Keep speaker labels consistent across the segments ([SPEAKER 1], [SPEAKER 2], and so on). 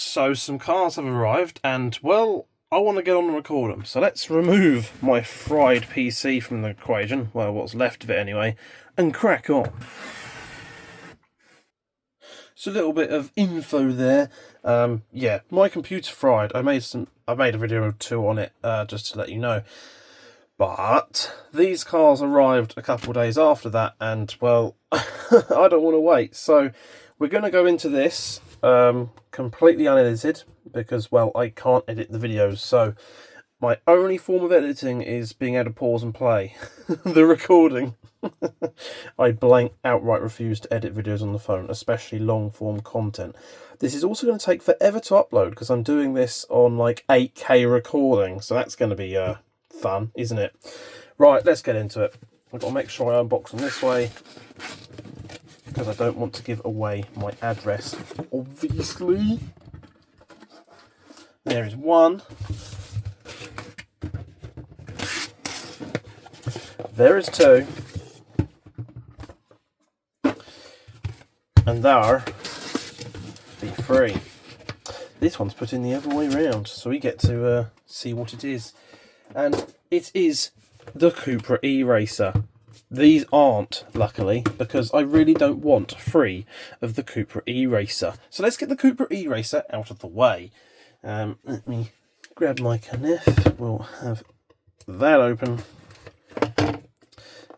[SPEAKER 1] So some cars have arrived and, well, I want to get on and record them. So let's remove my fried PC from the equation, well, what's left of it anyway, and crack on. So a little bit of info there. Yeah, my computer fried. I made a video or two on it, just to let you know. But these cars arrived a couple of days after that, and well, I don't want to wait. So we're going to go into this completely unedited because, well, I can't edit the videos. So my only form of editing is being able to pause and play the recording. I outright refuse to edit videos on the phone, especially long form content. This is also going to take forever to upload because I'm doing this on like 8K recording, so that's going to be fun, isn't it? Right, let's get into it. I've got to make sure I unbox them this way because I don't want to give away my address, obviously. There is one. There is two. And there be three. This one's put in the other way round, so we get to see what it is. And it is the Cupra E-Racer. These aren't, luckily, because I really don't want three of the Cupra E-Racer. So let's get the Cupra E-Racer out of the way. Let me grab my Kniff. We'll have that open. And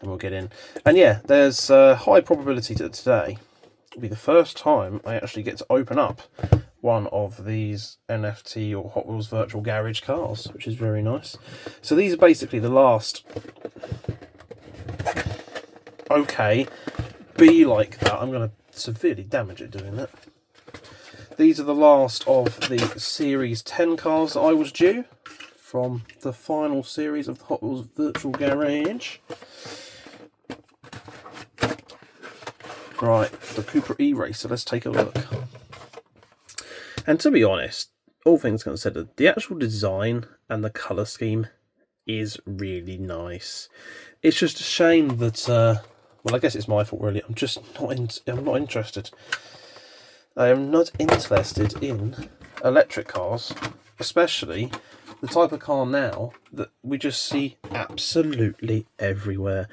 [SPEAKER 1] we'll get in. And yeah, there's a high probability that today will be the first time I actually get to open up one of these NFT or Hot Wheels Virtual Garage cars, which is very nice. So these are basically the last... Okay, be like that. I'm going to severely damage it doing that. These are the last of the Series 10 cars that I was due from the final series of the Hot Wheels Virtual Garage. Right, the Cupra E-Racer, let's take a look. And to be honest, all things considered, the actual design and the colour scheme is really nice. It's just a shame that, well, I guess it's my fault really, I'm not interested. I am not interested in electric cars, especially the type of car now that we just see absolutely everywhere.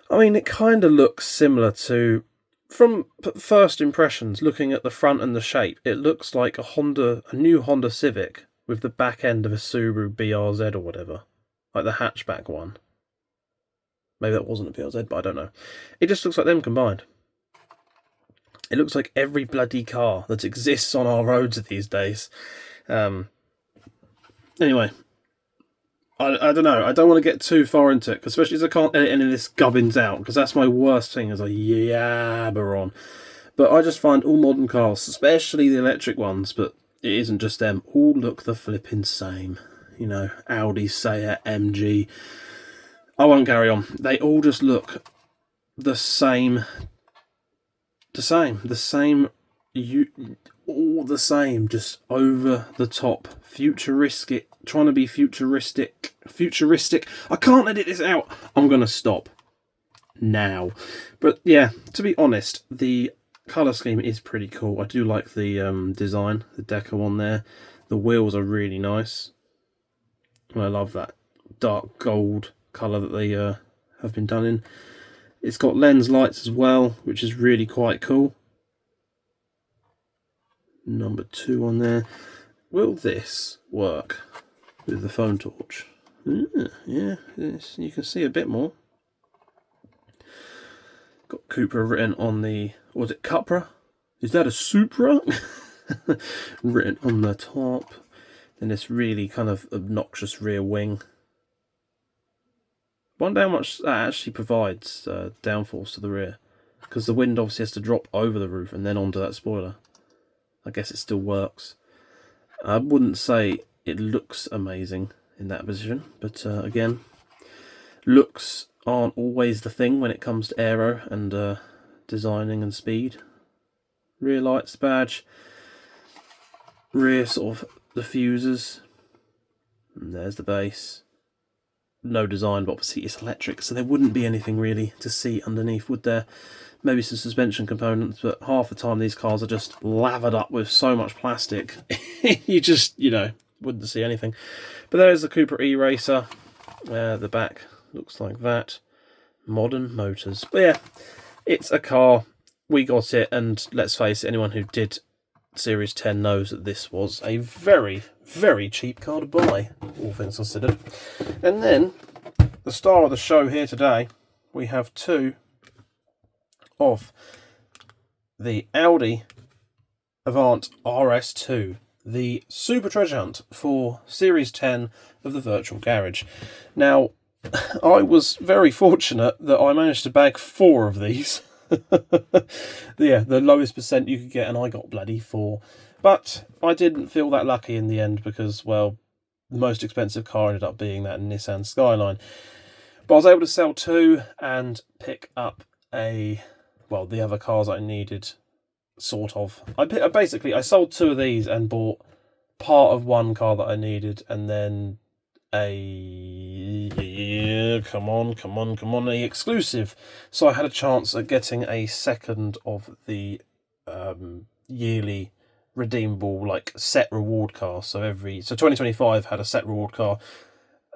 [SPEAKER 1] I mean, it kind of looks similar to, from first impressions, looking at the front and the shape, it looks like a new Honda Civic with the back end of a Subaru BRZ or whatever, like the hatchback one. Maybe that wasn't a BRZ, but I don't know. It just looks like them combined. It looks like every bloody car that exists on our roads these days. Anyway. I don't know, I don't want to get too far into it, especially as I can't edit any of this gubbins out, because that's my worst thing, as I yabber on. But I just find all modern cars, especially the electric ones, but it isn't just them, all look the flipping same. You know, Audi, Seat, MG. I won't carry on. They all just look the same. All the same, just over the top, futuristic, trying to be futuristic. I can't edit this out. I'm gonna stop now. But yeah, to be honest, the colour scheme is pretty cool. I do like the design, the deco on there. The wheels are really nice. And I love that dark gold colour that they have been done in. It's got lens lights as well, which is really quite cool. Number 2 on there. Will this work with the phone torch? Yeah, you can see a bit more. Got Cupra written on the, was it Cupra? Is that a Supra? Written on the top. Then this really kind of obnoxious rear wing. Wonder how much that actually provides downforce to the rear, because the wind obviously has to drop over the roof and then onto that spoiler. I guess it still works. I wouldn't say it looks amazing in that position, but again, looks aren't always the thing when it comes to aero and designing and speed. Rear lights badge, rear sort of diffusers, and there's the base. No design, but obviously it's electric, so there wouldn't be anything really to see underneath, would there? maybe some suspension components, but half the time these cars are just lathered up with so much plastic, you just, wouldn't see anything. But there's the Cupra E-Racer. The back looks like that. Modern motors. But yeah, it's a car. We got it, and let's face it, anyone who did Series 10 knows that this was a very, very cheap car to buy, all things considered. And then, the star of the show here today, we have two of the Audi Avant RS2, the super treasure hunt for Series 10 of the Virtual Garage. Now, I was very fortunate that I managed to bag 4 of these. Yeah, the lowest percent you could get, and I got bloody 4. But I didn't feel that lucky in the end because, well, the most expensive car ended up being that Nissan Skyline. But I was able to sell 2 and pick up the other cars I needed, sort of. I sold 2 of these and bought part of one car that I needed, and then come on, a exclusive. So I had a chance at getting a second of the yearly redeemable, like, set reward car. So 2025 had a set reward car.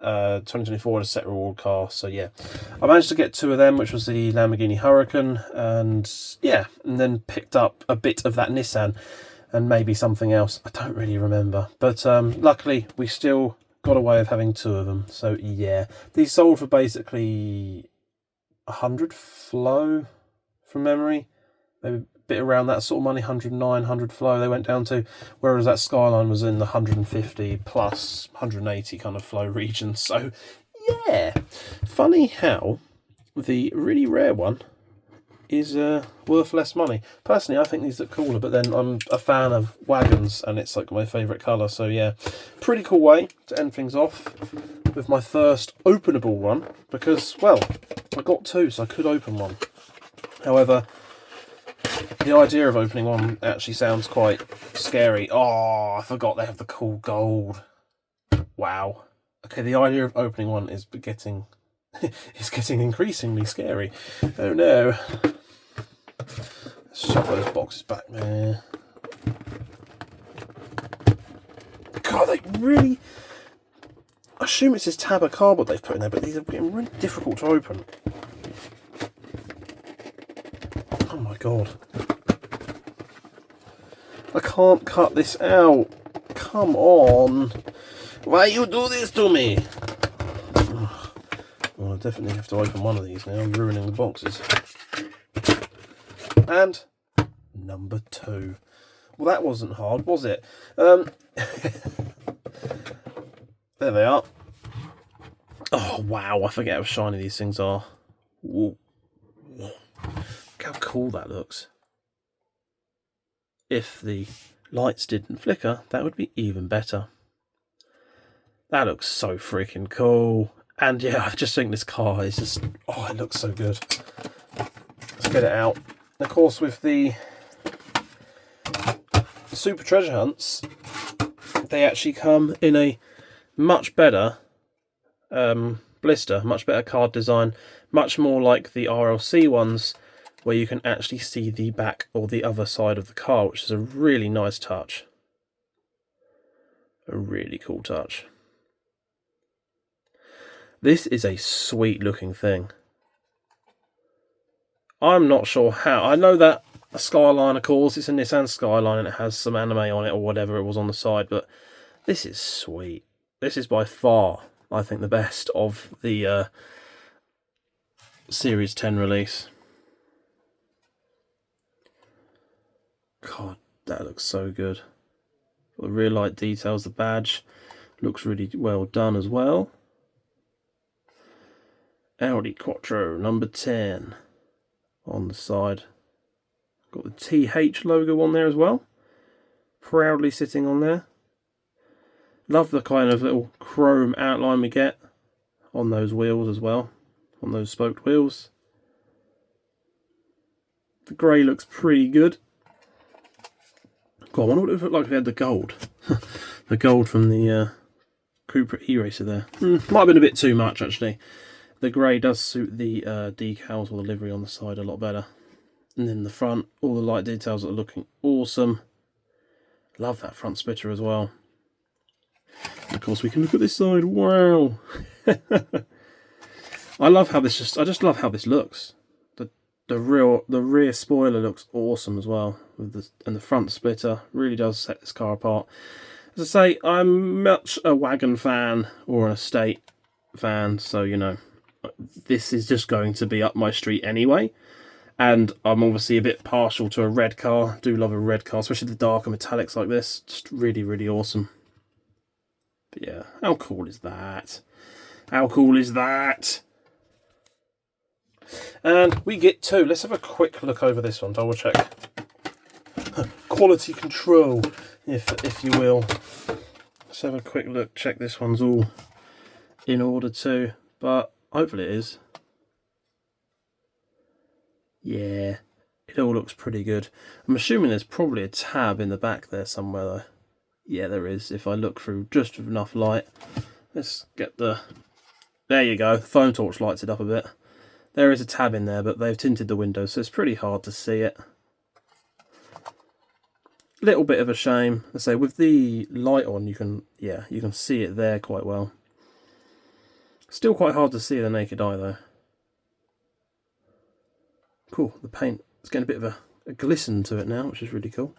[SPEAKER 1] 2024 had a set reward car. So yeah, I managed to get 2 of them, which was the Lamborghini Huracan, and then picked up a bit of that Nissan and maybe something else. I don't really remember, but luckily we still got a way of having 2 of them. So yeah, these sold for basically 100 flow from memory, maybe a bit around that sort of money. 109, 100 flow they went down to, whereas that Skyline was in the 150 plus 180 kind of flow region. So yeah, funny how the really rare one is worth less money. Personally, I think these look cooler, but then I'm a fan of wagons, and it's like my favourite colour. So yeah, pretty cool way to end things off with my first openable one, because, well, I got 2, so I could open one. However, the idea of opening one actually sounds quite scary. Oh, I forgot they have the cool gold. Wow. Okay, the idea of opening one is getting increasingly scary. Oh no. Let's shove those boxes back there. God, they really... I assume it's this tab of cardboard they've put in there, but these are getting really difficult to open. Oh my god. I can't cut this out. Come on. Why you do this to me? Well, I definitely have to open one of these now. I'm ruining the boxes. And number 2. Well, that wasn't hard, was it? There they are. Oh, wow. I forget how shiny these things are. Whoa. Look how cool that looks. If the lights didn't flicker, that would be even better. That looks so freaking cool. And yeah, I just think this car is just... oh, it looks so good. Let's get it out. And of course, with the Super Treasure Hunts, they actually come in a much better blister, much better card design, much more like the RLC ones, where you can actually see the back or the other side of the car, which is a really nice touch. A really cool touch. This is a sweet looking thing. I'm not sure how. I know that a Skyline, of course, it's a Nissan Skyline and it has some anime on it or whatever it was on the side, but this is sweet. This is by far, I think, the best of the Series 10 release. God, that looks so good. The rear light details, the badge looks really well done as well. Audi Quattro number 10 on the side. Got the TH logo on there as well. Proudly sitting on there. Love the kind of little chrome outline we get on those wheels as well. On those spoked wheels. The grey looks pretty good. God, I wonder what it would look like if we had the gold. The gold from the Cupra E-Racer there. Might have been a bit too much, actually. The grey does suit the decals or the livery on the side a lot better. And then the front, all the light details are looking awesome. Love that front splitter as well. And of course, we can look at this side. Wow! I just love how this looks. The rear spoiler looks awesome as well, and the front splitter really does set this car apart. As I say, I'm much a wagon fan or an estate fan, so you know, this is just going to be up my street anyway. And I'm obviously a bit partial to a red car. Do love a red car, especially the darker metallics like this. Just really, really awesome. But yeah, how cool is that? How cool is that? And we get to, let's have a quick look over this one, double check. Quality control, if you will. Let's have a quick look, check this one's all in order too, but hopefully it is. Yeah, it all looks pretty good. I'm assuming there's probably a tab in the back there somewhere though. Yeah, there is, if I look through just with enough light. Let's get the... There you go, the phone torch lights it up a bit. There is a tab in there, but they've tinted the windows, so it's pretty hard to see it. Little bit of a shame. I say with the light on, you can see it there quite well. Still quite hard to see the naked eye though. Cool. The paint is getting a bit of a glisten to it now, which is really cool.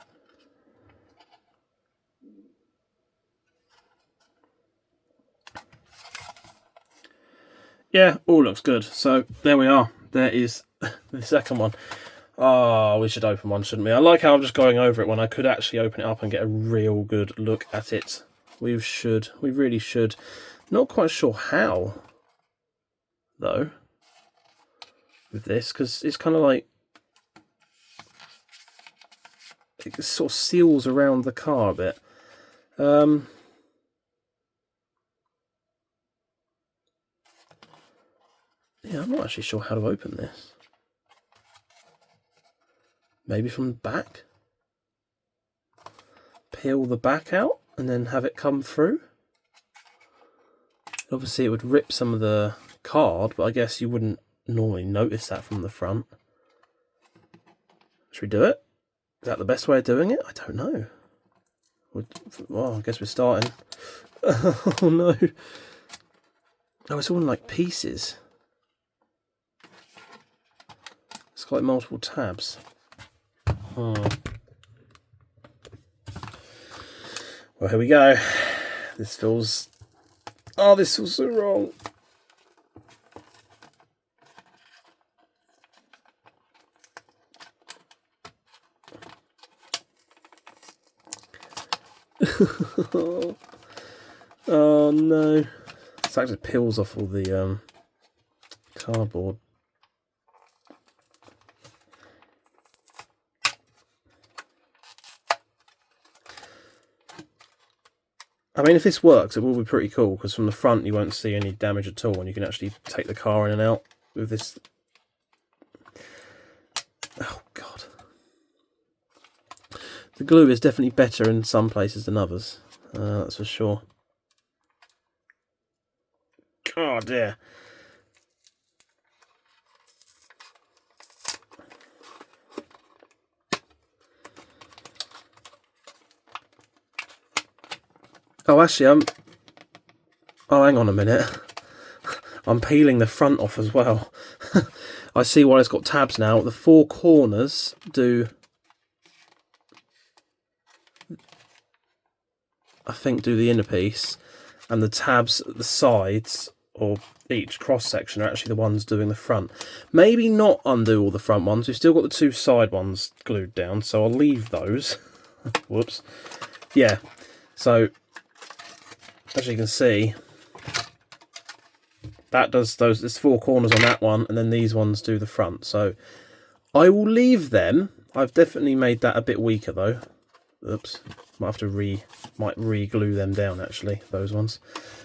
[SPEAKER 1] Yeah, all looks good. So there we are. There is the second one. Oh, we should open one, shouldn't we? I like how I'm just going over it when I could actually open it up and get a real good look at it. We should. We really should. Not quite sure how, though, with this, because it's kind of like... It sort of seals around the car a bit. Yeah, I'm not actually sure how to open this. Maybe from the back? Peel the back out and then have it come through? Obviously it would rip some of the card, but I guess you wouldn't normally notice that from the front. Should we do it? Is that the best way of doing it? I don't know. Well, I guess we're starting. Oh no. Oh, it's all in like pieces. It's got like multiple tabs. Oh. Well, here we go. This feels... Oh, this feels so wrong. Oh no. This actually peels off all the cardboard. I mean, if this works, it will be pretty cool, because from the front you won't see any damage at all, and you can actually take the car in and out with this. Oh, God. The glue is definitely better in some places than others, that's for sure. Oh, dear. Oh, actually, oh, hang on a minute. I'm peeling the front off as well. I see why it's got tabs now. The four corners do... I think do the inner piece. And the tabs at the sides, or each cross-section, are actually the ones doing the front. Maybe not undo all the front ones. We've still got the two side ones glued down, so I'll leave those. Whoops. Yeah, so... As you can see, that does those. There's four corners on that one, and then these ones do the front. So I will leave them. I've definitely made that a bit weaker though. Oops, might have to re-glue them down actually, those ones.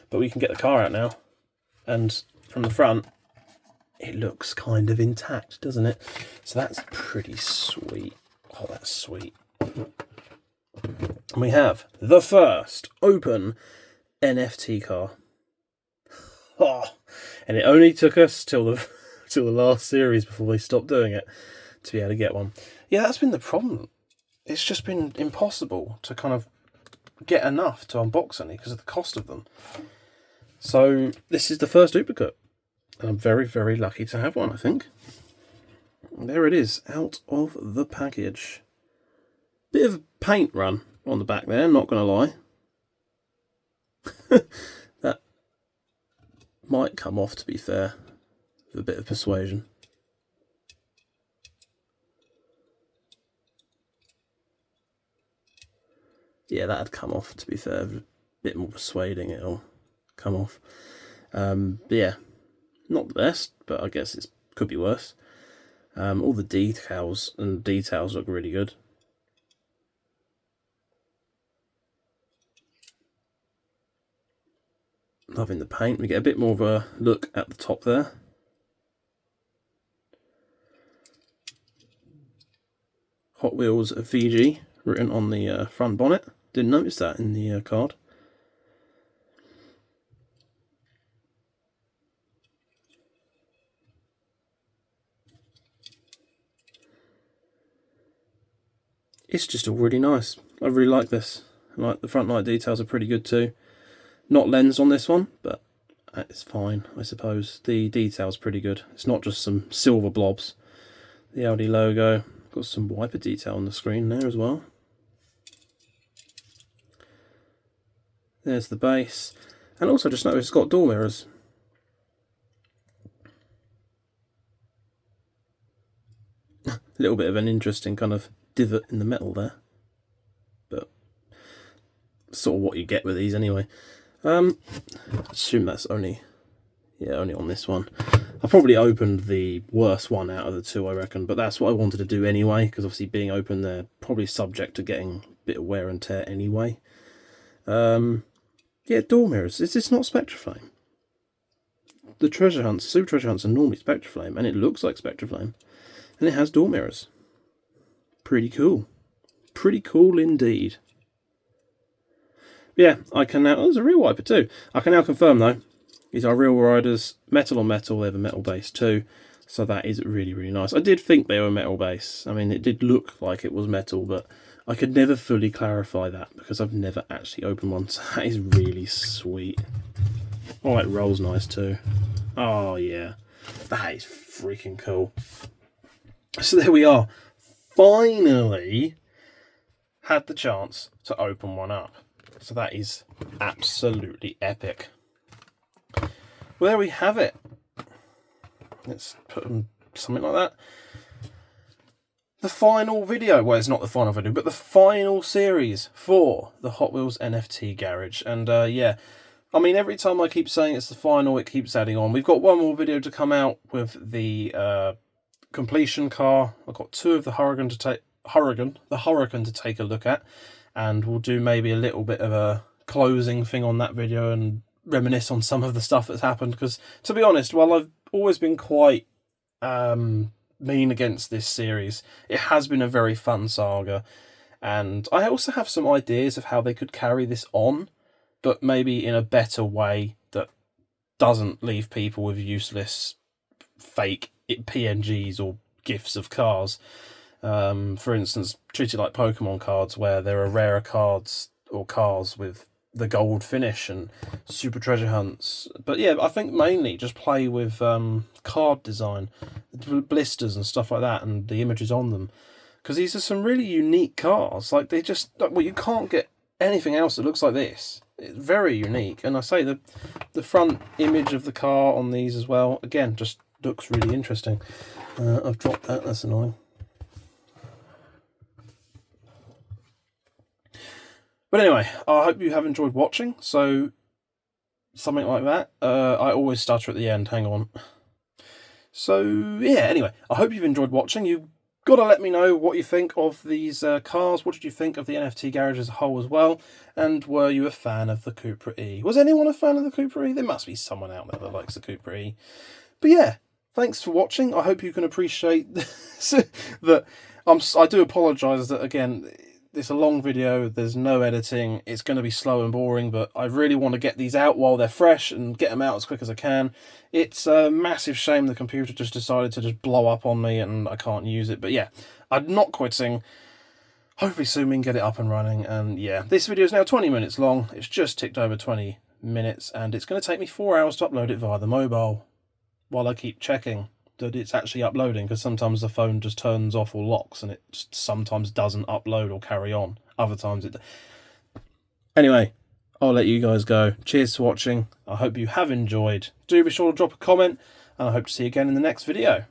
[SPEAKER 1] But we can get the car out now, and from the front, it looks kind of intact, doesn't it? So that's pretty sweet. Oh, that's sweet. And we have the first open NFT car. Oh, and it only took us till the last series before they stopped doing it to be able to get one. Yeah, that's been the problem. It's just been impossible to kind of get enough to unbox any because of the cost of them. So this is the first duplicate, and I'm very, very lucky to have one, I think. And there it is, out of the package. Bit of a paint run on the back there, not going to lie. That might come off, to be fair, with a bit of persuasion. Yeah, that'd come off, to be fair. A bit more persuading, it'll come off. But yeah, not the best, but I guess it could be worse. All the details look really good. Loving the paint. We get a bit more of a look at the top there. Hot Wheels VG written on the front bonnet. Didn't notice that in the card. It's just all really nice. I really like this. Like the front light details are pretty good too. Not lensed on this one, but it's fine, I suppose. The detail's pretty good. It's not just some silver blobs. The Audi logo. Got some wiper detail on the screen there as well. There's the base. And also just notice it's got door mirrors. A little bit of an interesting kind of divot in the metal there. But sort of what you get with these anyway. I assume that's only on this one. I probably opened the worst one out of the two, I reckon, but that's what I wanted to do anyway, because obviously being open, they're probably subject to getting a bit of wear and tear anyway. Yeah, door mirrors. Is this not spectraflame? The treasure hunts, super treasure hunts are normally spectraflame, and it looks like spectraflame, and it has door mirrors. Pretty cool. Pretty cool indeed. Yeah, I can now... Oh, there's a real wiper too. I can now confirm, though, these are real riders, metal on metal. They have a metal base too, so that is really, really nice. I did think they were metal base. I mean, it did look like it was metal, but I could never fully clarify that because I've never actually opened one, so that is really sweet. Oh, it rolls nice too. Oh, yeah. That is freaking cool. So there we are. Finally had the chance to open one up. So that is absolutely epic. Well, there we have it. Let's put something like that. The final video. Well, it's not the final video, but the final series for the Hot Wheels NFT Garage. And yeah, I mean, every time I keep saying it's the final, it keeps adding on. We've got one more video to come out with the completion car. I've got two of the Hurricane to take a look at. And we'll do maybe a little bit of a closing thing on that video and reminisce on some of the stuff that's happened. Because, to be honest, while I've always been quite mean against this series, it has been a very fun saga. And I also have some ideas of how they could carry this on, but maybe in a better way that doesn't leave people with useless fake PNGs or GIFs of cars. For instance, treat it like Pokemon cards, where there are rarer cards or cars with the gold finish and super treasure hunts. But yeah, I think mainly just play with card design, blisters and stuff like that, and the images on them. Because these are some really unique cars. Like, they just... Well, you can't get anything else that looks like this. It's very unique. And I say the front image of the car on these as well, again, just looks really interesting. I've dropped that, that's annoying. But anyway, I hope you have enjoyed watching. So, something like that. I always stutter at the end, hang on. So, yeah, anyway, I hope you've enjoyed watching. You've got to let me know what you think of these cars. What did you think of the NFT Garage as a whole as well? And were you a fan of the Cupra E? Was anyone a fan of the Cupra E? There must be someone out there that likes the Cupra E. But yeah, thanks for watching. I hope you can appreciate that. I do apologise that, again, it's a long video, there's no editing, it's going to be slow and boring, but I really want to get these out while they're fresh and get them out as quick as I can. It's a massive shame the computer just decided to just blow up on me and I can't use it, but yeah, I'm not quitting. Hopefully soon we can get it up and running, and yeah, this video is now 20 minutes long. It's just ticked over 20 minutes, and it's going to take me 4 hours to upload it via the mobile, while I keep checking that it's actually uploading, because sometimes the phone just turns off or locks and it just sometimes doesn't upload or carry on. Other times it... Anyway, I'll let you guys go. Cheers for watching. I hope you have enjoyed. Do be sure to drop a comment, and I hope to see you again in the next video.